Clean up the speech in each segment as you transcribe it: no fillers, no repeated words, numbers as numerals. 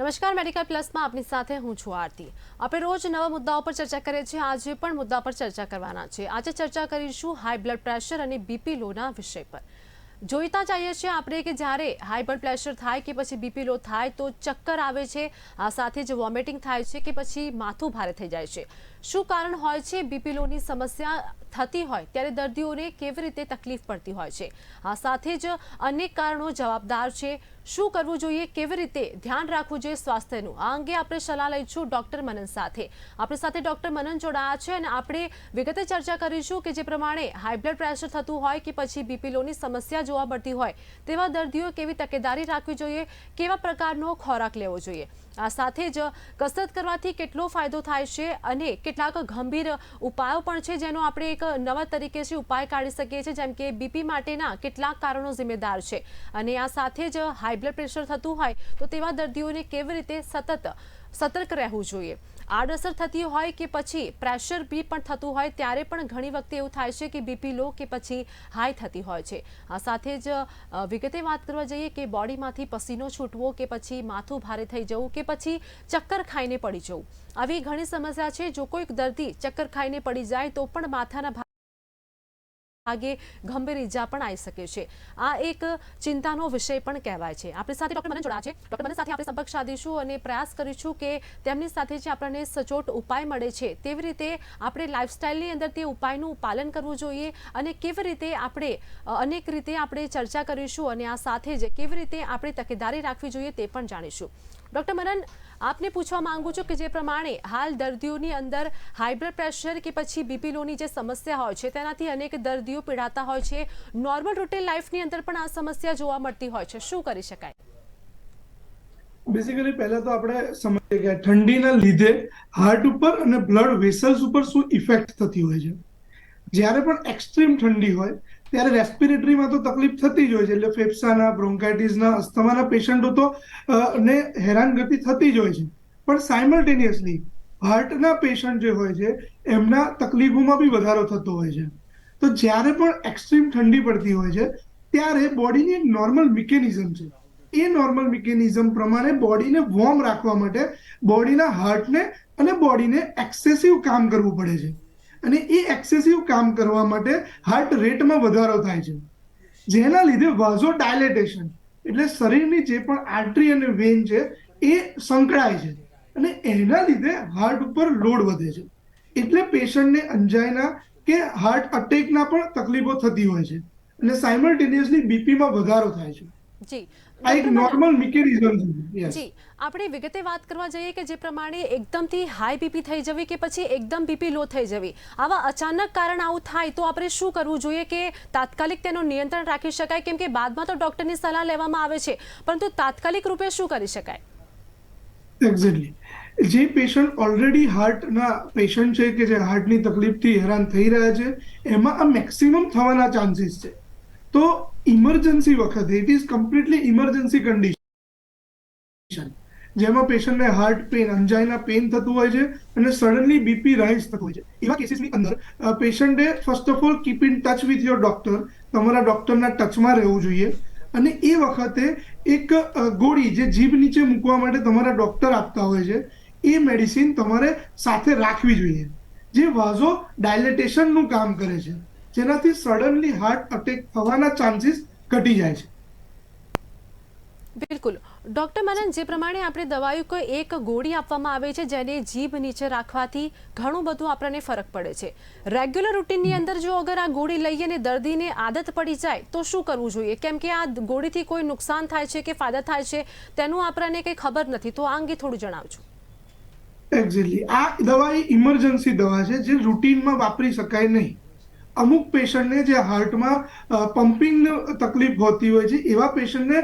નમસ્કાર મેડિકલ પ્લસમાં આપની સાથે હું છું આરતી। આપણે રોજ નવા મુદ્દાઓ પર ચર્ચા કરીએ છીએ। આજે પણ મુદ્દા પર ચર્ચા કરવાના છે। આજે ચર્ચા કરીશું હાઈ બ્લડ પ્રેશર અને બીપી લોના વિષય પર। જોઈતા જઈએ છીએ આપણે કે જ્યારે હાઈ બ્લડ પ્રેશર થાય કે પછી બીપી લો થાય તો ચક્કર આવે છે, આ સાથે જ વોમિટિંગ થાય છે કે પછી માથું ભારે થઈ જાય છે। શું કારણ હોય છે બીપી લોની સમસ્યા થતી હોય ત્યારે દર્દીઓને કેવી રીતે તકલીફ પડતી હોય છે, આ સાથે જ અનેક કારણો જવાબદાર છે। શું કરવું જોઈએ, કેવી રીતે ધ્યાન રાખવું જોઈએ સ્વાસ્થ્યનું, આ અંગે આપણે સલાહ લઈશું ડોક્ટર મનન સાથે। આપણી સાથે ડોક્ટર મનન જોડાયા છે અને આપણે વિગતે ચર્ચા કરીશું કે જે પ્રમાણે હાઈ બ્લડ પ્રેશર થતું હોય કે પછી બીપી લોની સમસ્યા જોવા મળતી હોય તેવા દર્દીઓ કેવી તકેદારી રાખવી જોઈએ, કેવા પ્રકારનો ખોરાક લેવો જોઈએ, આ સાથે જ કસરત કરવાથી કેટલો ફાયદો થાય છે અને કેટલાક ગંભીર ઉપાયો પણ છે જેનો આપણે એક નવા તરીકે છે ઉપાય કાઢી શકીએ છીએ, જેમ કે બીપી માટેના કેટલાક કારણો જિમ્મેદાર છે અને આ સાથે જ હાઈ બ્લડ પ્રેશર થતું હોય તો તેવા દર્દીઓને કેવી રીતે સતર્ક રહેવું જોઈએ। આડઅસર થતી હોય કે પછી પ્રેશર બી પણ થતું હોય ત્યારે પણ ઘણી વખતે એવું થાય છે કે બીપી લો કે પછી હાઈ થતી હોય છે। આ સાથે જ વિગતે વાત કરવા જઈએ કે બોડીમાંથી પસીનો છૂટવો કે પછી માથું ભારે થઈ જવું કે પછી ચક્કર ખાઈને પડી જવું, આવી ઘણી સમસ્યા છે। જો કોઈક દર્દી ચક્કર ખાઈને પડી જાય તો પણ માથાના आगे गंभीर ईजा पण आई सके छे। आ एक चिंतानो विषय पण कहेवाय छे। आपणी साथे डॉक्टर मनन जोड़ाया छे। डॉक्टर मनन साथे आपणे संपर्क साधीशुं अने प्रयास करीशुं के तेमनी साथे जे आपणे सचोट उपाय मळे छे तेवी रीते आपणे लाइफस्टाइलनी अंदर ते उपायनुं पालन करवुं जोईए अने केवी रीते आपणे अनेक रीते आपणे चर्चा करीशुं अने आ साथे ज केवी रीते आपणे तकेदारी राखवी जोईए ते पण जाणीशुं। डॉक्टर मनन, आपने पूछवा मांगू छूं कि जे प्रमाणे हाल दर्दीओनी अंदर हाई ब्लड प्रेशर के पछी बीपी लोनी जे समस्या होय छे तेनाथी अनेक दर्दीओ पीड़ाता होय छे। नॉर्मल रूटीन लाइफनी अंदर पण आ समस्या जोवा मळती होय छे, शुं करी शकाय? बेसिकली पहले तो આપણે સમજીએ કે ઠંડીના લીધે હાર્ટ ઉપર અને બ્લડ વેસલ્સ ઉપર શું ઇફેક્ટ થતી હોય છે। જ્યારે પણ એક્સ્ટ્રીમ ઠંડી હોય ત્યારે રેસ્પિરેટરીમાં તો તકલીફ થતી જ હોય છે, એટલે ફેફસાના, બ્રોન્કાઇટિસના, અસ્થમાના પેશન્ટો તો ને હેરાનગતિ થતી જ હોય છે, પણ સાયમલ્ટેનિયસલી હાર્ટના પેશન્ટ જે હોય છે એમના તકલીફોમાં બી વધારો થતો હોય છે। તો જ્યારે પણ એક્સ્ટ્રીમ ઠંડી પડતી હોય છે ત્યારે બોડીની એક નોર્મલ મિકેનિઝમ છે, એ નોર્મલ મિકેનિઝમ પ્રમાણે બોડીને વોર્મ રાખવા માટે બોડીના હાર્ટને અને બોડીને એક્સેસિવ કામ કરવું પડે છે અને એ એક્સેસિવ કામ કરવા માટે હાર્ટ રેટમાં વધારો થાય છે, જેના લીધે વાઝો ડાયલેટેશન એટલે શરીરની જે પણ આર્ટરી અને વેન છે એ સંકળાય છે અને એના લીધે હાર્ટ ઉપર લોડ વધે છે, એટલે પેશન્ટને અંજાઇના કે હાર્ટ અટેકના પણ તકલીફો થતી હોય છે અને સાયમલ્ટેનિયસલી બીપીમાં વધારો થાય છે। જી આ એક ડોક્ટર મનન, નોર્મલ મિકેનિઝમ છે। યસ, જી આપણે વિગતે વાત કરવા જઈએ કે જે પ્રમાણે એકદમથી હાઈ બીપી થઈ જવી કે પછી એકદમ બીપી લો થઈ જવી, આવા અચાનક કારણ આવું થાય તો આપણે શું કરવું જોઈએ કે તાત્કાલિક તેનું નિયંત્રણ રાખી શકાય, કેમ કે બાદમાં તો ડોક્ટરની સલાહ લેવામાં આવે છે પરંતુ તાત્કાલિક રૂપે શું કરી શકાય? એક્ઝેક્ટલી જે પેશન્ટ ઓલરેડી હાર્ટના પેશન્ટ છે કે જે હાર્ટની તકલીફથી હેરાન થઈ રહ્યા છે એમાં આ મેક્સિમમ થવાના ચાન્સીસ છે। તો ઇમરજન્સી વખતે it is completely emergency condition જેમાં પેશન્ટને હાર્ટ પેન, અંજાઇના પેન થતું હોય છે અને સડનલી બીપી રાઇઝ થતું હોય છે, એવા કેસીસની અંદર પેશન્ટે first of all keep in touch with your doctor, તમારા ડોક્ટરના ટચમાં રહેવું જોઈએ અને એ વખતે એક ગોળી જે જીભ નીચે મૂકવા માટે તમારા ડોક્ટર આપતા હોય છે એ મેડિસિન તમારે સાથે રાખવી જોઈએ, જે વાઝો ડાયલેટેશનનું કામ કરે છે, જેનાથી સડનલી હાર્ટ અટેક થવાના ચાન્સીસ ઘટી જાય છે। બિલકુલ ડોક્ટર મનન, જે પ્રમાણે આપણે દવાઓ કોઈ એક ગોળી આપવામાં આવે છે જેને જીભ નીચે રાખવાથી ઘણું બધું આપણને ફરક પડે છે, રેગ્યુલર રૂટીનની અંદર જો અગર આ ગોળી લઈએ અને દર્દીને આદત પડી જાય તો શું કરવું જોઈએ, કેમ કે આ ગોળીથી કોઈ નુકસાન થાય છે કે ફાયદા થાય છે તેનું આપણને કંઈ ખબર નથી, તો આ અંગે થોડું જણાવજો। એક્ઝેક્ટલી આ દવા એ ઇમરજન્સી દવા છે જે રૂટીનમાં વાપરી શકાય નહીં। અમુક પેશન્ટને જે હાર્ટમાં પમ્પિંગ તકલીફ હોતી હોય છે એવા પેશન્ટને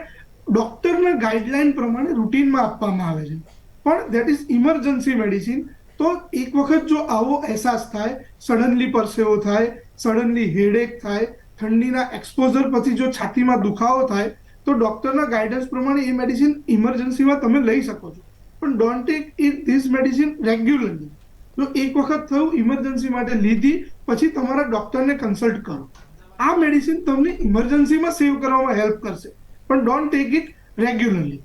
ડોક્ટરના ગાઈડલાઈન પ્રમાણે રૂટીનમાં આપવામાં આવે છે, પણ દેટ ઇઝ ઇમરજન્સી મેડિસિન। તો એક વખત જો આવો અહેસાસ થાય, સડનલી પરસેવો થાય, સડનલી હેડેક થાય, ઠંડીના એક્સપોઝર પછી જો છાતીમાં દુખાવો થાય તો ડોક્ટરના ગાઈડન્સ પ્રમાણે એ મેડિસિન ઇમરજન્સીમાં તમે લઈ શકો છો, પણ don't take it this medicine regularly. જો એક વખત થયું ઇમરજન્સી માટે લીધી પછી તમારા ડોક્ટરને કન્સલ્ટ કરો। આ મેડિસિન તમને ઇમરજન્સીમાં સેવ કરવામાં હેલ્પ કરશે, પણ ડોન્ટ ટેક ઇટ રેગ્યુલરલી।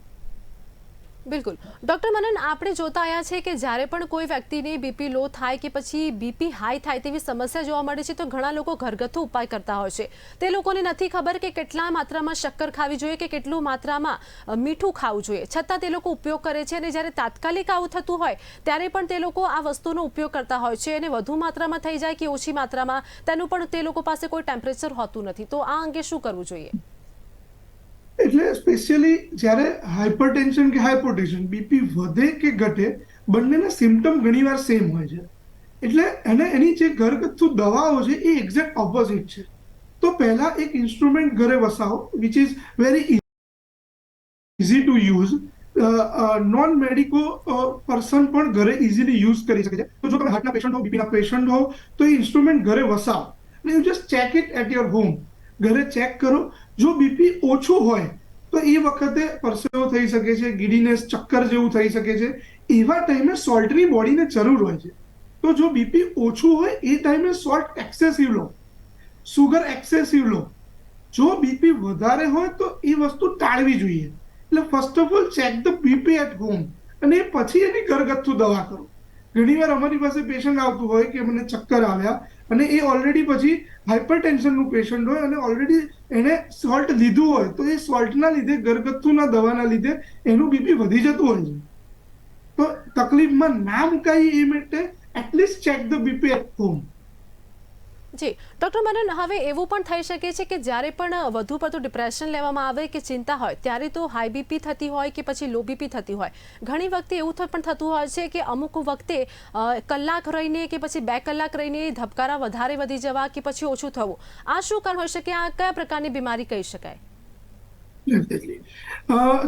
બિલકુલ ડોક્ટર મનન, આપણે જોતા આવ્યા છે કે જ્યારે પણ કોઈ વ્યક્તિને બીપી લો થાય કે પછી બીપી હાઈ થાય તેવી સમસ્યા જોવા મળે છે તો ઘણા લોકો ઘરગથ્થુ ઉપાય કરતા હોય છે. તે લોકોને નથી ખબર કે કેટલા માત્રામાં શક્કર ખાવી જોઈએ કે કેટલું માત્રામાં મીઠું ખાવું જોઈએ, છતાં તે લોકો ઉપયોગ કરે છે અને જ્યારે તાત્કાલિક આવું થતું હોય ત્યારે પણ તે લોકો આ વસ્તુનો ઉપયોગ કરતા હોય છે અને વધુ માત્રામાં થઈ જાય કે ઓછી માત્રામાં તેનું પણ તે લોકો પાસે કોઈ ટેમ્પરેચર હોતું નથી. તો આ અંગે શું કરવું જોઈએ? એટલે સ્પેશિયલી જ્યારે હાઇપરટેન્શન કે હાઇપોટેન્શન બીપી વધે કે ઘટે બંનેના સિમ્ટમ ઘણીવાર સેમ હોય છે. એટલે એની જે ઘરગથ્થુ દવાઓ છે એ એક્ઝેક્ટ ઓપોઝિટ છે. તો પહેલા એક ઇન્સ્ટ્રુમેન્ટ ઘરે વસાવો which is very easy to use. Non medico person પણ ઘરે ઇઝીલી યુઝ કરી શકે છે. તો જો તમે હાર્ટના પેશન્ટ હો, બીપીના પેશન્ટ હો તો એ ઇન્સ્ટ્રુમેન્ટ ઘરે વસાવો અને you just check it at your home. ઘરે ચેક કરો. જો બીપી ઓછું હોય તો એ વખતે પરસેવો થઈ શકે છે, ગીડીનેસ, ચક્કર જેવું થઈ શકે છે. એવા ટાઈમે સોલ્ટની બોડીને જરૂર હોય છે. તો જો બીપી ઓછું હોય એ ટાઈમે સોલ્ટ એક્સેસિવ લો, સુગર એક્સેસિવ લો. જો બીપી વધારે હોય તો એ વસ્તુ ટાળવી જોઈએ. એટલે first of all check the BP at home અને પછી એની ઘરગથ્થુ દવા કરો. ઘણીવાર અમારી પાસે પેશન્ટ આવતું હોય કે મને ચક્કર આવ્યા અને એ ઓલરેડી પછી હાઇપરટેન્શનનું પેશન્ટ હોય અને ઓલરેડી એને સોલ્ટ લીધું હોય તો એ સોલ્ટના લીધે, ઘરગથ્થુના દવાના લીધે એનું બીપી વધી જતું હોય છે. તો તકલીફમાં ના મુકાય એ માટે at least check the BP at home. જી ડૉક્ટર મનન, હવે એવું પણ થઈ શકે છે કે જ્યારે પણ વધુ પડતું ડિપ્રેશન લેવામાં આવે કે ચિંતા હોય ત્યારે તો હાઈ બીપી થતી હોય કે પછી લો બીપી થતી હોય. ઘણી વખતે એવું પણ થતું હોય છે કે અમુક વખતે કલાક રહીને કે પછી 2 કલાક રહીને ધબકારા વધારે વધી જવા કે પછી ઓછું થવું. આ શું કારણ હોઈ શકે? આ કયા પ્રકારની બીમારી કહી શકાય?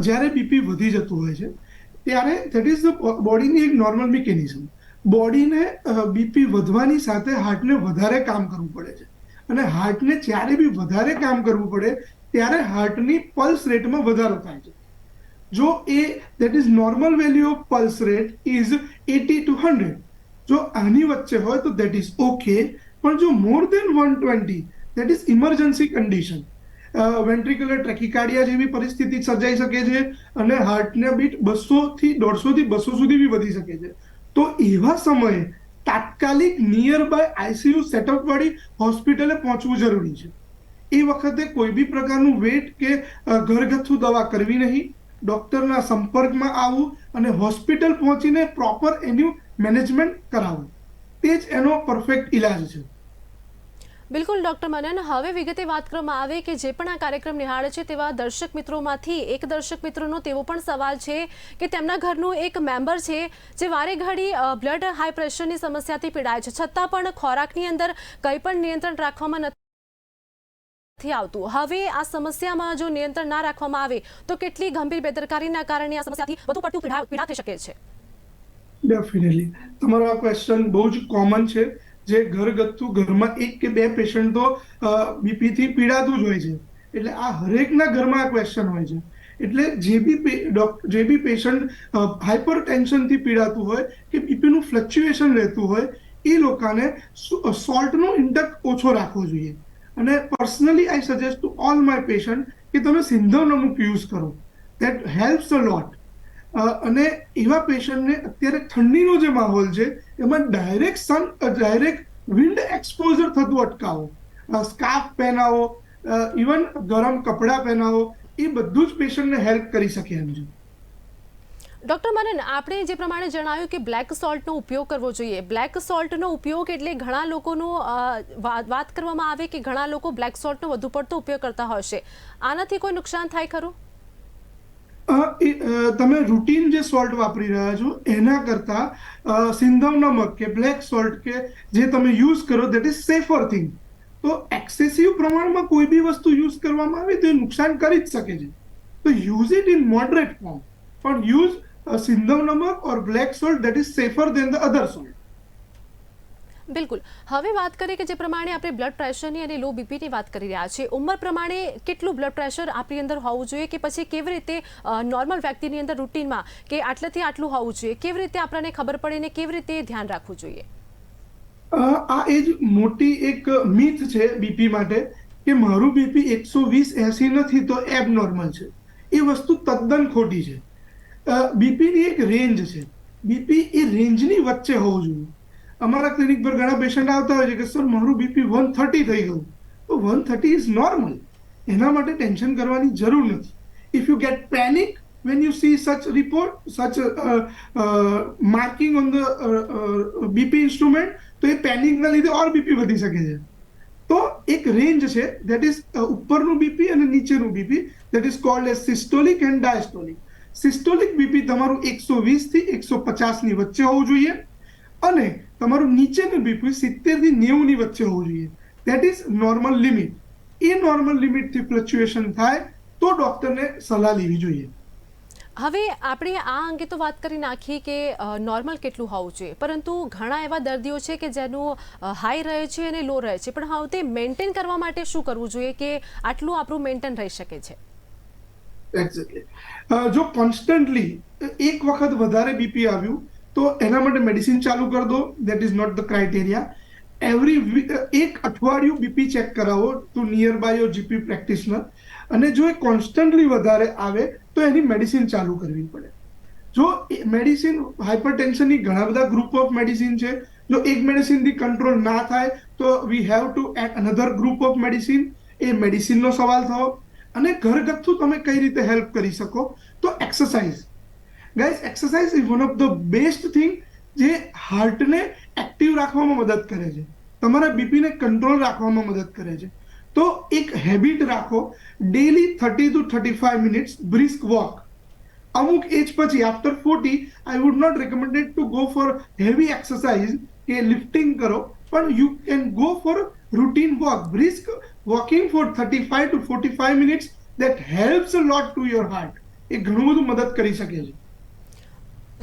જ્યારે બીપી વધી જતું હોય છે ત્યારે ધેટ ઇઝ ધ બોડીની એક નોર્મલ મિકેનિઝમ. બોડીને બીપી વધવાની સાથે હાર્ટને વધારે કામ કરવું પડે છે અને હાર્ટને જ્યારે બી વધારે કામ કરવું પડે ત્યારે હાર્ટની પલ્સ રેટમાં વધારો થાય છે. જો એ that is normal value of pulse rate is 80 to 100. જો આની વચ્ચે હોય તો ધેટ ઇઝ ઓકે. પણ જો more than 120 that is emergency condition. Ventricular tachycardia જેવી પરિસ્થિતિ સર્જાઈ શકે છે અને હાર્ટના બીટ 200 થી 150 થી 200 સુધી બી વધી શકે છે. તો એવા સમયે તાત્કાલિક નિયર બાય આઈસીયુ સેટઅપ વાળી હોસ્પિટલે પહોંચવું જરૂરી છે. એ વખતે કોઈ બી પ્રકારનું વેટ કે ઘરગથ્થુ દવા કરવી નહીં. ડોક્ટરના સંપર્કમાં આવવું અને હોસ્પિટલ પહોંચીને પ્રોપર એનું મેનેજમેન્ટ કરાવવું, તે જ એનો પરફેક્ટ ઇલાજ છે. બિલકુલ ડૉક્ટર મનન, હવે વિગતે વાત કરવામાં આવે કે જે પણ આ કાર્યક્રમ નિહાળે છે તેવા દર્શક મિત્રોમાંથી એક દર્શક મિત્રોનો તેવો પણ સવાલ છે કે તેમના ઘરનું એક મેમ્બર છે જે વારે ઘડી બ્લડ હાઈ પ્રેશરની સમસ્યાથી પીડાય છે, છતાં પણ ખોરાકની અંદર કંઈ પણ નિયંત્રણ રાખવામાં નથી આવતું. હવે આ સમસ્યામાં જો નિયંત્રણ ના રાખવામાં આવે તો કેટલી ગંભીર બેદરકારીના કારણે આ સમસ્યાથી વધુ પડતું પીડા થઈ શકે છે? ડેફિનેટલી તમારો આ ક્વેશ્ચન બહુ જ કોમન છે. જે ઘરગથ્થુ ઘરમાં 1 કે 2 પેશન્ટ તો બીપીથી પીડાતું જ હોય છે. એટલે આ હરેકના ઘરમાં આ ક્વેશ્ચન હોય છે. એટલે જે બી પેશન્ટ હાઇપર ટેન્શનથી પીડાતું હોય કે બીપીનું ફ્લક્ચ્યુએશન રહેતું હોય એ લોકોને સોલ્ટનો ઇન્ટેક ઓછો રાખવો જોઈએ. અને personally I suggest to all my patient કે તમે સિંધવ નમક યુઝ કરો. દેટ હેલ્પ્સ અ લોટ. અને એવા પેશન્ટને અત્યારે ઠંડીનો જે માહોલ છે એમાં ડાયરેક્ટ વિન્ડ એક્સપોઝર થતું અટકાવો. સ્કાર્ફ પહેરાવો, ઇવન ગરમ કપડાં પહેરાવો, એ બધું જ પેશન્ટને હેલ્પ કરી શકે એમ છે. ડૉક્ટર મનન, આપણે જે પ્રમાણે જણાવ્યું કે બ્લેક સોલ્ટનો ઉપયોગ કરવો જોઈએ. બ્લેક સોલ્ટનો ઉપયોગ એટલે ઘણા લોકોનો વાત કરવામાં આવે કે ઘણા લોકો બ્લેક સોલ્ટનો વધુ પડતો ઉપયોગ કરતા હોય છે. આનાથી કોઈ નુકસાન થાય ખરું? તમે રૂટીન જે સોલ્ટ વાપરી રહ્યા છો એના કરતા સિંધવ નમક કે બ્લેક સોલ્ટ કે જે તમે યુઝ કરો દેટ ઇઝ સેફર થિંગ. તો એક્સેસિવ પ્રમાણમાં કોઈ બી વસ્તુ યુઝ કરવામાં આવે તો એ નુકસાન કરી જ શકે છે. તો use it in moderate form, પણ યુઝ સિંધવ નમક or black salt that is safer than the other salt. બિલકુલ. હવે વાત કરીએ કે જે પ્રમાણે આપણે બ્લડ પ્રેશરની અને લો બીપીની વાત કરી રહ્યા છીએ, ઉંમર પ્રમાણે કેટલું બ્લડ પ્રેશર આપણી અંદર હોવું જોઈએ કે પછી કેવી રીતે નોર્મલ વ્યક્તિની અંદર રૂટીનમાં કે આટલેથી આટલું હોવું જોઈએ, કેવી રીતે આપણને ખબર પડે ને કેવી રીતે ધ્યાન રાખવું જોઈએ? આ એ જ મોટી એક મિથ છે બીપી માટે કે મારું બીપી 120/80 નથી તો એબનોર્મલ છે. એ વસ્તુ તદ્દન ખોટી છે. બીપીની એક રેન્જ છે. બીપી એ રેન્જની વચ્ચે હોવું જોઈએ. અમારા ક્લિનિક પર ઘણા પેશન્ટ આવતા હોય છે કે સર મારું બીપી 130 થઈ ગયું. તો 130 ઇઝ નોર્મલ. એના માટે ટેન્શન કરવાની જરૂર નથી. If you get panic when you see such report, such marking on the BP instrument, તો એ પેનિકના લીધે ઓર બીપી વધી શકે છે. તો એક રેન્જ છે, ધેટ ઇઝ ઉપરનું બીપી અને નીચેનું BP, that is called as systolic and diastolic. Systolic BP તમારું 120 થી 150 ની વચ્ચે હોવું જોઈએ અને તમારું નીચેનું બીપી 70 થી 90 ની વચ્ચે હોવું જોઈએ. That is normal limit. એ નોર્મલ લિમિટથી ફ્લક્ચ્યુએશન થાય તો ડોક્ટરને સલાહ લેવી જોઈએ. હવે આપણે આ અંગે તો વાત કરી નાખી કે નોર્મલ કેટલું હોવું જોઈએ, પરંતુ ઘણા એવા દર્દીઓ છે કે જેનું હાઈ રહે છે અને લો રહે છે, પણ હવે તે મેન્ટેન કરવા માટે શું કરવું જોઈએ કે આટલું આપણું મેન્ટેન રહી શકે છે? એક્ઝેક્ટલી. જો કોન્સ્ટન્ટલી એક વખત વધારે બીપી આવ્યું તો એના માટે મેડિસિન ચાલુ કરી દો. That is not the criteria. એક અઠવાડિયું બીપી ચેક કરાવો to nearby your GP practitioner. અને જો એ કોન્સ્ટન્ટલી વધારે આવે તો એની મેડિસિન ચાલુ કરવી પડે. જો મેડિસિન હાઇપરટેન્શનની ઘણા બધા ગ્રુપ ઓફ મેડિસિન છે. જો એક મેડિસિનથી કંટ્રોલ ના થાય તો we have to add another group of medicine. એ મેડિસિનનો સવાલ થયો. અને ઘરગથ્થુ તમે કઈ રીતે હેલ્પ કરી શકો તો exercise. Guys, exercise is one of the best thing જે હાર્ટને એક્ટિવ રાખવામાં મદદ કરે છે, તમારા બીપીને કંટ્રોલ રાખવામાં મદદ કરે છે. તો એક હેબિટ રાખો, daily 30 to 35 minutes brisk walk. અમુક એજ પછી after 40 I would not recommended to go for heavy exercise કે લિફ્ટિંગ કરો, પણ you can go for routine walk, brisk walking for 35 to 45 minutes. That helps a lot to your heart. એ ઘણું બધું મદદ કરી શકે છે.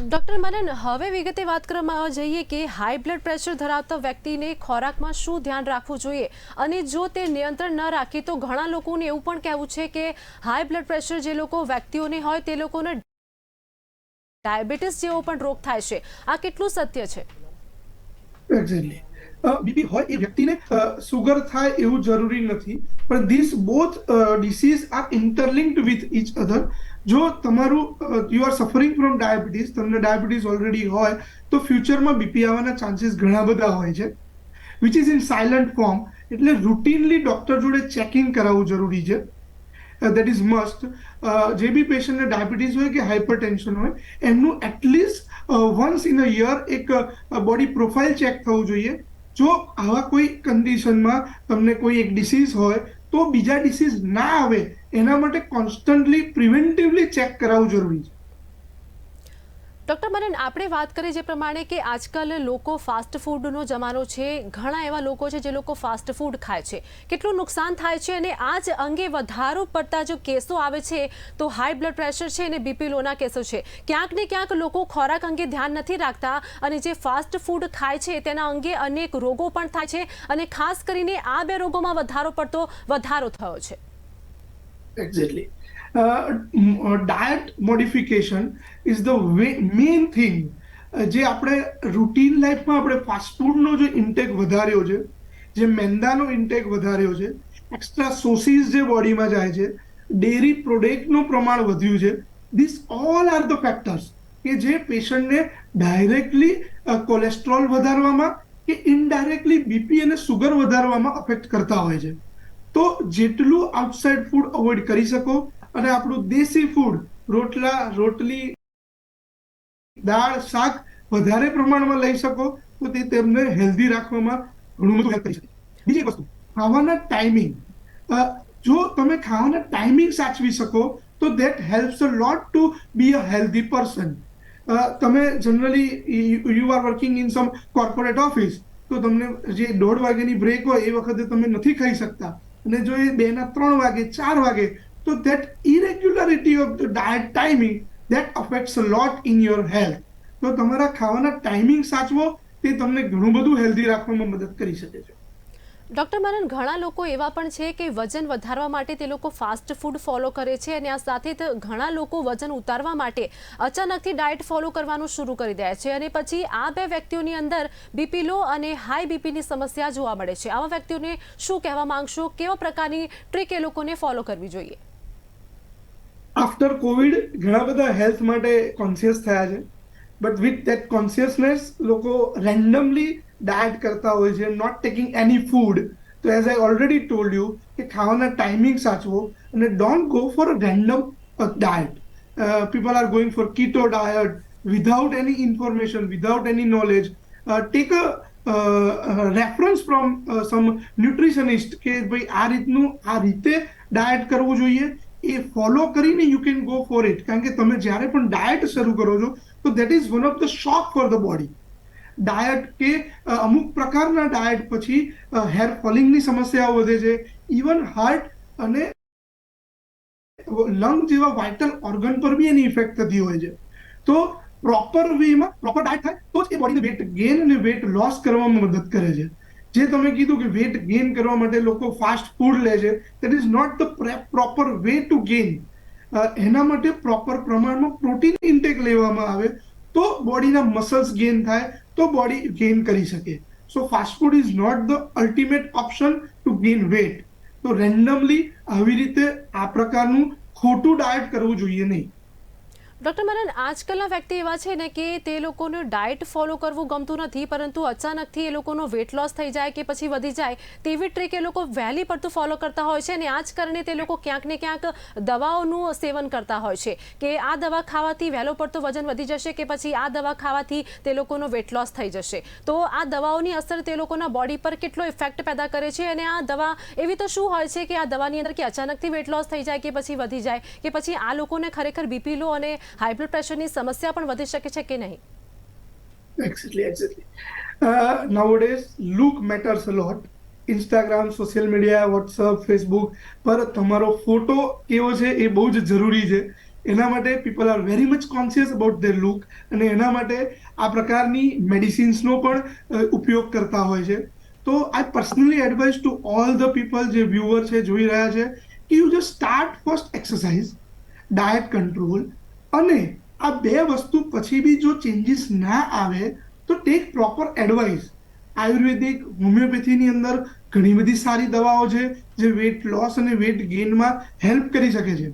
ડૉક્ટર મનન, હવે વિગતે વાત કરવામાં જઈએ કે હાઈ બ્લડ પ્રેશર ધરાવતા વ્યક્તિને ખોરાકમાં શું ધ્યાન રાખવું જોઈએ, અને જો તે નિયંત્રણ ન રાખે તો ઘણા લોકોને એવું પણ કહેવું છે કે હાઈ બ્લડ પ્રેશર જે લોકો વ્યક્તિઓને હોય તે લોકોને ડાયાબિટીસ જેવો પણ રોગ થાય છે. આ કેટલું સત્ય છે? એક્ઝેક્ટલી. બીપી હોય એ વ્યક્તિને સુગર થાય એવું જરૂરી નથી, પણ this both disease are interlinked with each other. જો તમારું you are suffering from diabetes, તમને ડાયાબિટીસ ઓલરેડી હોય તો ફ્યુચરમાં બીપી આવવાના ચાન્સીસ ઘણા બધા હોય છે, which is in silent form. એટલે રૂટીનલી ડોક્ટર જોડે ચેકિંગ કરાવવું જરૂરી છે. That is must. જે બી પેશન્ટને ડાયાબિટીસ હોય કે હાઇપરટેન્શન હોય, એમનું at least once in a year એક બોડી પ્રોફાઇલ ચેક થવું જોઈએ. જો આવા કોઈ કન્ડિશનમાં તમને કોઈ એક ડિસીઝ હોય તો બીજા ડિસીઝ ના આવે એના માટે કોન્સ્ટન્ટલી પ્રિવેન્ટિવલી ચેક કરાવવું જરૂરી છે. ડૉક્ટર મનન, આપણે વાત કરીએ જે પ્રમાણે કે આજકાલ લોકો ફાસ્ટ ફૂડનો જમાનો છે, ઘણા એવા લોકો છે જે લોકો ફાસ્ટ ફૂડ ખાય છે, કેટલું નુકસાન થાય છે, અને આ જ અંગે વધારો પડતા જો કેસો આવે છે તો હાઈ બ્લડ પ્રેશર છે અને બીપી લોના કેસો છે. ક્યાંક ને ક્યાંક લોકો ખોરાક અંગે ધ્યાન નથી રાખતા અને જે ફાસ્ટ ફૂડ ખાય છે તેના અંગે અનેક રોગો પણ થાય છે, અને ખાસ કરીને આ બે રોગોમાં વધારો થયો છે. Exactly. Diet modification is the main thing. જે આપણે રૂટીન લાઈફમાં આપણે ફાસ્ટ ફૂડનો જે ઇન્ટેક વધાર્યો છે, જે મેંદાનો ઇન્ટેક વધાર્યો છે, એક્સ્ટ્રા સોસીસ જે બોડીમાં જાય છે, ડેરી પ્રોડક્ટનું પ્રમાણ વધ્યું છે, this all are the factors કે જે પેશન્ટને ડાયરેક્ટલી કોલેસ્ટ્રોલ વધારવામાં કે ઇનડાયરેક્ટલી બીપી અને સુગર વધારવામાં અફેક્ટ કરતા હોય છે. તો જેટલું આઉટસાઇડ ફૂડ અવોઇડ કરી શકો અને આપણું દેશી ફૂડ, રોટલા, રોટલી, દાળ, શાક વધારે પ્રમાણમાં લઈ શકો તો તે તેમને હેલ્ધી રાખવામાં ઘણું બધું હેલ્પ કરી શકે. બીજી વસ્તુ, ખાવાના ટાઈમિંગ. જો તમે ખાવાના ટાઈમિંગ સાચવી શકો તો that helps a lot to be a healthy person. તમે generally you are working in some corporate office, તો તમને જે 1:30 વાગ્યાની બ્રેક હોય એ વખતે તમે નથી ખાઈ શકતા, અને જો એ 2 ના 3 વાગે 4 વાગે, તો that irregularity of the diet timing that affects a lot in your health. તો તમારા ખાવાના ટાઈમિંગ સાચવો તે તમને ઘણું બધું હેલ્ધી રાખવામાં મદદ કરી શકે છે. ડૉક્ટર મનન, ઘણા લોકો એવા પણ છે કે વજન વધારવા માટે તે લોકો ફાસ્ટ ફૂડ ફોલો કરે છે, અને આ સાથે ઘણા લોકો વજન ઉતારવા માટે અચાનકથી ડાયટ ફોલો કરવાનું શરૂ કરી દે છે, અને પછી આ બે વ્યક્તિઓની અંદર બીપી લો અને હાઈ બીપીની સમસ્યા જોવા મળે છે. આવા વ્યક્તિઓને શું કહેવા માંગશો? કેવા પ્રકારની ટ્રીક એ લોકોને ફોલો કરવી જોઈએ? આફ્ટર કોવિડ ઘણા બધા હેલ્થ માટે કોન્શિયસ થયા છે, બટ વિથ ધેટ કોન્શિયસનેસ લોકો રેન્ડમલી ડાયટ કરતા હોય છે, નોટ ટેકિંગ એની ફૂડ. તો as I already told you કે ખાવાના ટાઈમિંગ સાચવો અને don't go for random diet. People are going for keto diet without any information, without any knowledge. Take a reference from some nutritionist કે ભાઈ આ રીતનું આ રીતે ડાયટ કરવું જોઈએ, એ ફોલો કરીને you can go for it. કારણ કે તમે જ્યારે પણ ડાયટ શરૂ કરો છો તો that is one of the shock for the body. Diet કે અમુક પ્રકારના ડાયટ પછી હેર ફોલિંગની સમસ્યાઓ વધે છે, ઇવન હાર્ટ અને લંગ જેવા વાઇટલ ઓર્ગન પર બી એની ઇફેક્ટ થતી હોય છે. તો પ્રોપર વેમાં પ્રોપર ડાયટ થાય તો જ એ બોડીને વેટ ગેઇન અને વેટ લોસ કરવામાં મદદ કરે છે. જે તમે કીધું કે વેટ ગેઇન કરવા માટે લોકો ફાસ્ટ ફૂડ લે છે, that is not the proper way to gain. એના માટે પ્રોપર પ્રમાણમાં પ્રોટીન ઇન્ટેક લેવામાં આવે તો બોડીના મસલ્સ ગેઇન થાય, તો બોડી ગેઇન કરી શકે. So fast food is not the ultimate option to gain weight. તો રેન્ડમલી આવી રીતે આ પ્રકારનું ખોટું ડાયટ કરવું જોઈએ નહીં. ડૉક્ટર મનન, આજકાલના વ્યક્તિ એવા છે ને કે તે લોકોને ડાયટ ફોલો કરવું ગમતું નથી, પરંતુ અચાનકથી એ લોકોનો વેટ લોસ થઈ જાય કે પછી વધી જાય તેવી ટ્રીક એ લોકો વહેલી પડતું ફોલો કરતા હોય છે, અને આ જ કારણે તે લોકો ક્યાંક ને ક્યાંક દવાઓનું સેવન કરતા હોય છે કે આ દવા ખાવાથી વહેલો પડતો વજન વધી જશે કે પછી આ દવા ખાવાથી તે લોકોનો વેટ લોસ થઈ જશે. તો આ દવાઓની અસર તે લોકોના બોડી પર કેટલો ઇફેક્ટ પેદા કરે છે, અને આ દવા એવી તો શું હોય છે કે આ દવાની અંદર કે અચાનકથી વેટ લોસ થઈ જાય કે પછી વધી જાય કે પછી આ લોકોને ખરેખર બીપી લો અને હાઈ બ્લડ પ્રેશરની સમસ્યા પણ વધી શકે છે કે નહીં? Exactly. Nowadays, look matters a lot. Instagram, social media, WhatsApp, Facebook પર તમારો ફોટો કેવો છે એ બહુ જ જરૂરી છે. એના માટે people are very much conscious about their look, અને એના માટે આ પ્રકારની મેડિસિન્સનો પણ ઉપયોગ કરતા હોય છે. તો I personally advise to all the people જે વ્યુઅર છે, જોઈ રહ્યા છે, કે you just start first exercise, diet control, અને આ બે વસ્તુ પછી બી જો ચેન્જીસ ના આવે તો ટેક પ્રોપર એડવાઇસ. આયુર્વેદિક, હોમિયોપેથીની અંદર ઘણી બધી સારી દવાઓ છે જે વેટ લોસ અને વેટ ગેઇનમાં હેલ્પ કરી શકે છે,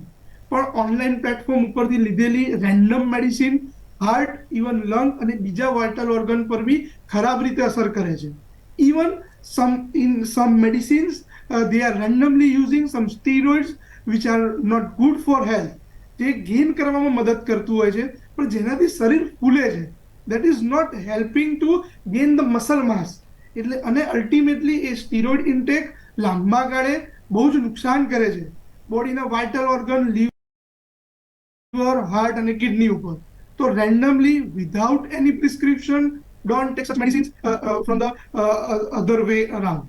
પણ ઓનલાઈન પ્લેટફોર્મ ઉપરથી લીધેલી random medicine heart, even lung અને બીજા વાઇટલ ઓર્ગન પર બી ખરાબ રીતે અસર કરે છે. Even some medicines they are randomly using some steroids which are not good for health, જે ગેઇન કરવામાં મદદ કરતું હોય છે પણ જેનાથી શરીર ફૂલે છે. That is not helping to gain the muscle mass. એટલે અને અલ્ટિમેટલી એ સ્ટીરોઇડ ઇન્ટેક લાંબા ગાળે બહુ જ નુકસાન કરે છે બોડીના વાઇટલ ઓર્ગન, લીવર, હાર્ટ અને કિડની ઉપર. તો randomly without any prescription don't take such medicines from the other way around.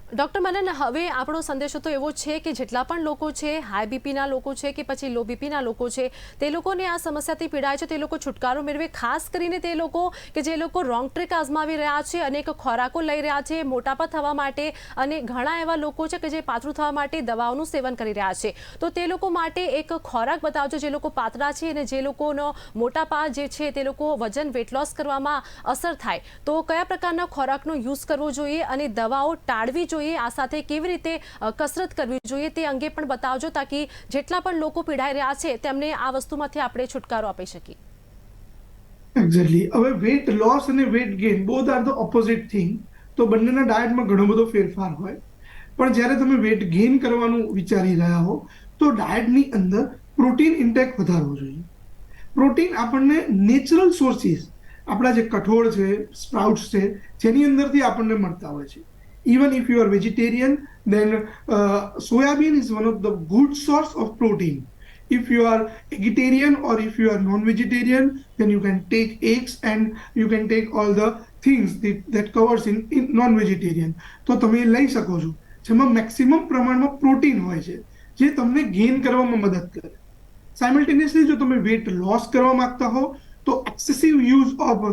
Doctor Manan, હવે આપણો સંદેશો તો એવો છે કે જેટલા પણ લોકો છે, હાઈ બીપીના લોકો છે કે પછી લો બીપીના લોકો છે, તે લોકોને આ સમસ્યાથી પીડાય છે, તે લોકો છુટકારો મેળવે. ખાસ કરીને તે લોકો કે જે લોકો રોંગ ટ્રીક અજમાવી રહ્યા છે, અનેક ખોરાકો લઈ રહ્યા છે મોટાપા થવા માટે, અને ઘણા એવા લોકો છે કે જે પાતળું થવા માટે દવાઓનું સેવન કરી રહ્યા છે. તો તે લોકો માટે એક ખોરાક બતાવજો જે લોકો પાતળા છે અને જે લોકોનો મોટાપા જે છે તે લોકો વજન વેટ લોસ કરવામાં અસર થાય. તો કયા પ્રકારના ખોરાકનો યુઝ કરવો જોઈએ અને દવાઓ ટાળવી જોઈએ, આ સાથે કેવી રીતે કસરત કરવી જોઈએ તે અંગે પણ બતાવજો, તાકી જેટલા પણ લોકો પીડાઈ રહ્યા છે તેમને આ વસ્તુમાંથી આપણે છુટકારો આપી શકીએ. એક્ઝેક્ટલી. હવે વેટ લોસ અને weight gain both are the opposite thing. તો બંનેના ડાયટમાં ઘણો બધો ફેરફાર હોય, પણ જ્યારે તમે વેટ ગેઇન કરવાનું વિચારી રહ્યા હો તો ડાયટની અંદર પ્રોટીન ઇન્ટેક વધારવો જોઈએ. પ્રોટીન આપણને નેચરલ સોર્સિસ, આપણા જે કઠોળ છે, સ્પ્રાઉટ્સ છે, જેની અંદરથી આપણને મળતા હોય છે. Even if you are vegetarian, then soybean is one of the good source of protein. If you are vegetarian or if you are non-vegetarian, then you can take eggs and you can take all the things that covers in non-vegetarian. તો તમે લઈ શકો છો, જેમાં maximum પ્રમાણમાં protein હોય છે જે તમને ગેઇન કરવામાં મદદ કરે. સાયમલ્ટેનિયસલી જો તમે વેટ લોસ કરવા માંગતા હો તો એક્સેસિવ યુઝ ઓફ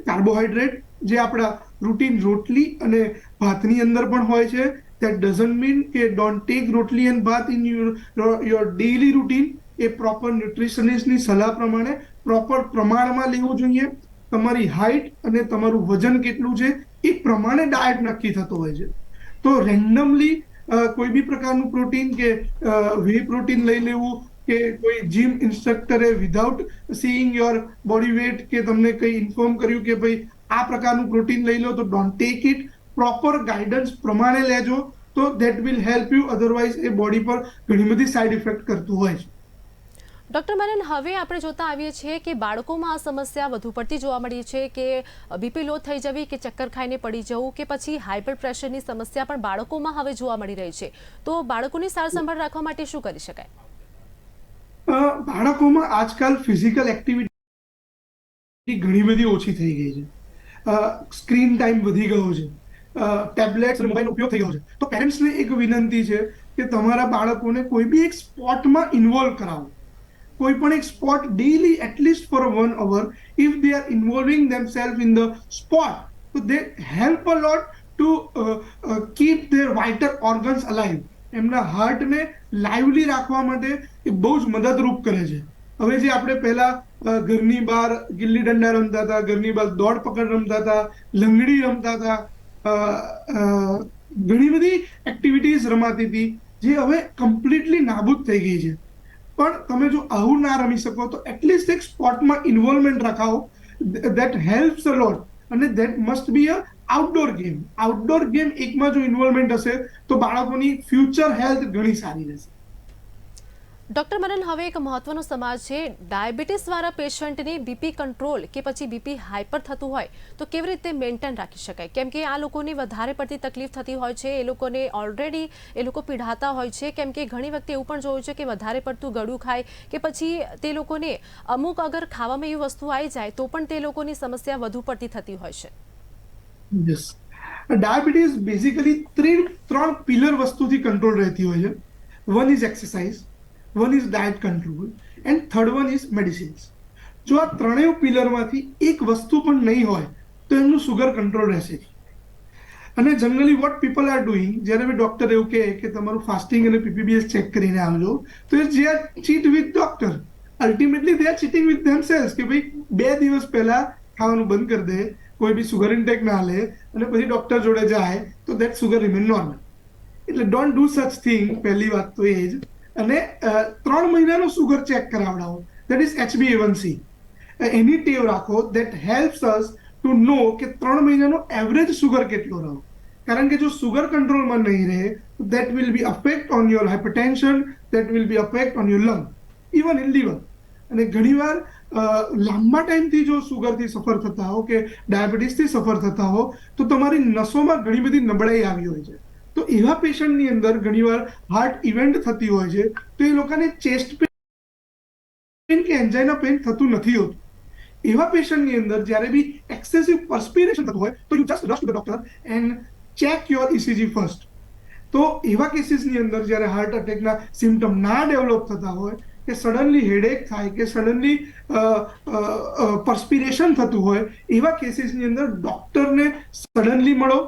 કાર્બોહાઈડ્રેટ, જે આપણા રૂટીન રોટલી અને ભાતની અંદર પણ હોય છે, that doesn't mean કે don't take રોટલી and ભાત in your daily routine. એ પ્રોપર ન્યુટ્રિશનિસ્ટની સલાહ પ્રમાણે પ્રોપર પ્રમાણમાં લેવું જોઈએ. તમારી હાઇટ અને તમારું વજન કેટલું છે એ પ્રમાણે ડાયટ નક્કી થતો હોય છે. તો રેન્ડમલી કોઈ બી પ્રકારનું પ્રોટીન કે વે પ્રોટીન લઈ લેવું કે કોઈ જીમ ઇન્સ્ટ્રક્ટરે without seeing your body weight કે તમને કંઈ ઇન્ફોર્મ કર્યું કે ભાઈ આ પ્રકારનું પ્રોટીન લઈ લો, તો don't take it. Proper guidance પ્રમાણે લેજો તો that will help you. Otherwise A body પર ઘણી બધી સાઇડ ઇફેક્ટ કરતું હોય છે. ડૉક્ટર મનન, હવે આપણે જોતા આવીએ છીએ કે બાળકોમાં આ સમસ્યા વધુ પડતી જોવા મળી છે કે બીપી લો થઈ જવી કે ચક્કર ખાઈને પડી જવું કે પછી હાઈ બ્લડ પ્રેશરની સમસ્યા પણ બાળકોમાં હવે જોવા મળી રહી છે. તો બાળકોની સાર સંભાળ રાખવા માટે શું કરી શકાય? બાળકોમાં આજકાલ ફિઝિકલ એક્ટિવિટી ઘણી બધી ઓછી થઈ ગઈ છે. સ્ક્રીન ટાઈમ વધી ગયો છે, ટેબ્લેટ્સ મોબાઈલનો ઉપયોગ થઈ ગયો છે. તો પેરેન્ટ્સને એક વિનંતી છે કે તમારા બાળકોને કોઈ બી એક સ્પોર્ટમાં ઇન્વોલ્વ કરાવો. કોઈ પણ એક sport daily at least for 1 hour. If they are involving themselves in the sport, તો they help a lot to keep their vital organs alive. એમના હાર્ટને લાઇવલી રાખવા માટે એ બહુ જ મદદરૂપ કરે છે. હવે જે આપણે પહેલા ઘરની બહાર ગિલ્લી દંડા રમતા હતા, ઘરની બહાર દોડ પકડ રમતા હતા, લંગડી રમતા હતા, ઘણી બધી એક્ટિવિટીઝ રમાતી હતી જે હવે કમ્પ્લીટલી નાબૂદ થઈ ગઈ છે. પણ તમે જો આવું ના રમી શકો તો એટલીસ્ટ એક સ્પોર્ટમાં ઇન્વોલ્વમેન્ટ રખાવો. દેટ હેલ્પ્સ અ લોટ. અને that must be a outdoor game. Outdoor game એકમાં જો ઇન્વોલ્વમેન્ટ હશે તો બાળકોની ફ્યુચર હેલ્થ ઘણી સારી રહેશે. ડૉક્ટર મનન, હવે એક મહત્વનો સવાલ છે. ડાયાબિટીસવાળા પેશન્ટને બીપી કંટ્રોલ કે પછી બીપી હાઈપર થતું હોય તો કેવી રીતે મેન્ટેન રાખી શકાય? કેમ કે આ લોકોને વધારે પડતી તકલીફ થતી હોય છે, એ લોકોને ઓલરેડી એ લોકો પીડાતા હોય છે. કેમ કે ઘણી વખતે એવું પણ જોયું છે કે વધારે પડતું ગળું ખાય કે પછી તે લોકોને અમુક અગર ખાવામાં એવી વસ્તુ આવી જાય તો પણ તે લોકોની સમસ્યા વધુ પડતી થતી હોય છે. યસ, ડાયાબિટીસ બેઝિકલી ત્રણ પિલર વસ્તુથી કંટ્રોલ રહેતી હોય છે. One is exercise, one is diet control and third one is medicines. જો આ ત્રણેય પિલરમાંથી એક વસ્તુ પણ નહીં હોય તો એમનું સુગર કંટ્રોલ રહેશે. અને generally what people are doing, જ્યારે બી ડોક્ટર એવું કહે કે તમારું ફાસ્ટિંગ અને પીપીબીએસ ચેક કરીને આવજો, તો they are cheat with doctor. Ultimately they are cheating with themselves કે ભાઈ 2 દિવસ પહેલા ખાવાનું બંધ કરી દે, કોઈ બી સુગર ઇન્ટેક ના લે અને પછી ડોક્ટર જોડે જાય તો દેટ સુગર રિમેન નોર્મલ. એટલે ડોન્ટ ડુ સચ થિંગ. પહેલી વાત તો એ જ. અને 3 મહિનાનો સુગર ચેક કરાવડાવો. That is HbA1c. એની ટેવ રાખો. That helps us to know કે 3 મહિનાનો એવરેજ સુગર કેટલો રહ્યો. કારણ કે જો સુગર કંટ્રોલમાં નહીં રહે that will be affect on your hypertension, that will be affect on your lung, even in liver. અને ઘણીવાર લાંબા ટાઈમથી જો સુગરથી સફર થતા હો કે ડાયાબિટીસથી સફર થતા હો તો તમારી નસોમાં ઘણી બધી નબળાઈ આવી હોય છે. તો એવા પેશન્ટની અંદર ઘણીવાર હાર્ટ ઇવેન્ટ થતી હોય છે તો એ લોકોને ચેસ્ટ પેઇન કે એન્જાઇના પેઇન થતું નથી હોતું. એવા પેશન્ટની અંદર જ્યારે બી એક્સેસિવ પરસ્પિરેશન થતું હોય તો you just rush to the doctor and check your ECG first. તો એવા કેસીસની અંદર જ્યારે હાર્ટ અટેકના સિમ્ટમ ના ડેવલપ થતા હોય કે સડનલી હેડેક થાય કે સડનલી પરસ્પિરેશન થતું હોય, એવા કેસીસની અંદર ડોક્ટરને સડનલી મળો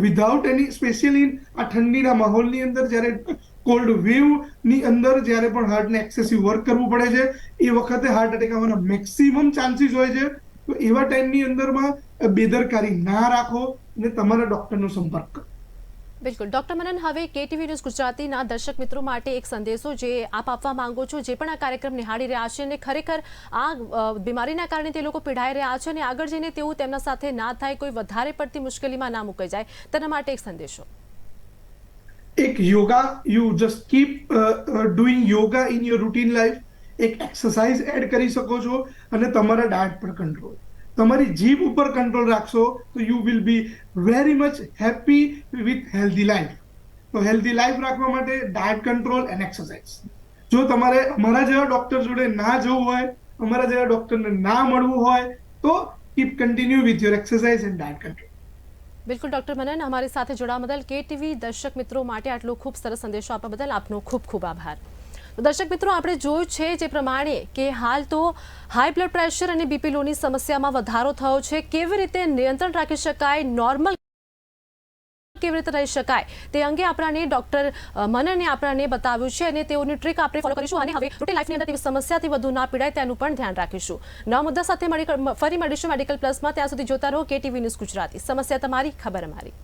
વિધાઉટ એની, સ્પેશિયલી આ ઠંડીના માહોલની અંદર જ્યારે કોલ્ડ વેવની અંદર જ્યારે પણ હાર્ટને એક્સેસિવ વર્ક કરવું પડે છે એ વખતે હાર્ટ એટેક આવવાના મેક્સિમમ ચાન્સીસ હોય છે. તો એવા ટાઈમની અંદરમાં બેદરકારી ના રાખો અને તમારા ડોક્ટરનો સંપર્ક કરો. બિલકુલ. ડૉક્ટર મનન, હવે KTV ન્યૂઝ ગુજરાતીના દર્શક મિત્રો માટે એક સંદેશો જે આપ આપવા માંગો છો, જે પણ આ કાર્યક્રમ નિહાળી રહ્યા છે અને ખરેખર આ બીમારીના કારણે તે લોકો પીડાઈ રહ્યા છે અને આગળ જઈને તેવું તેમના સાથે ના થાય, કોઈ વધારે પડતી મુશ્કેલીમાં ના મુકાઈ જાય, તેના માટે એક સંદેશો. એક yoga, you just keep doing yoga in your routine life. એક એક્સરસાઇઝ એડ કરી શકો છો અને તમારા ડાયટ પર કંટ્રોલ, તમારી જીભ ઉપર કંટ્રોલ રાખશો તો you will be very much happy with healthy life. તો હેલ્ધી લાઈફ રાખવા માટે ડાયટ કંટ્રોલ એન્ડ એક્સરસાઇઝ. જો તમારે અમારા જેવા ડોક્ટર જોડે ના જવું હોય, અમારા જેવા ડોક્ટરને ના મળવું હોય તો keep continue with your exercise and diet control. બિલકુલ ડૉક્ટર મનન, અમારી સાથે જોડાવા બદલ KTV દર્શક મિત્રો માટે આટલો ખૂબ સરસ સંદેશો આપવા બદલ આપનો ખૂબ ખૂબ આભાર. તો દર્શક મિત્રો, આપણે જોયું છે જે પ્રમાણે કે હાલ તો હાઈ બ્લડ પ્રેશર અને બીપી લોની સમસ્યામાં વધારો થયો છે. કેવી રીતે નિયંત્રણ રાખી શકાય, નોર્મલ કેવી રીતે રહી શકાય તે અંગે આપણાને ડૉક્ટર મનને આપણાને બતાવ્યું છે અને તેઓની ટ્રીક આપણે ફોલો કરીશું અને હવે રૂટીન લાઈફની અંદર તેવી સમસ્યાથી વધુ ના પીડાય તેનું પણ ધ્યાન રાખીશું. નવા મુદ્દા સાથે ફરી મળીશું મેડિકલ પ્લસમાં. ત્યાં સુધી જોતા રહો KTV ન્યૂઝ ગુજરાતી. સમસ્યા તમારી, ખબર અમારી.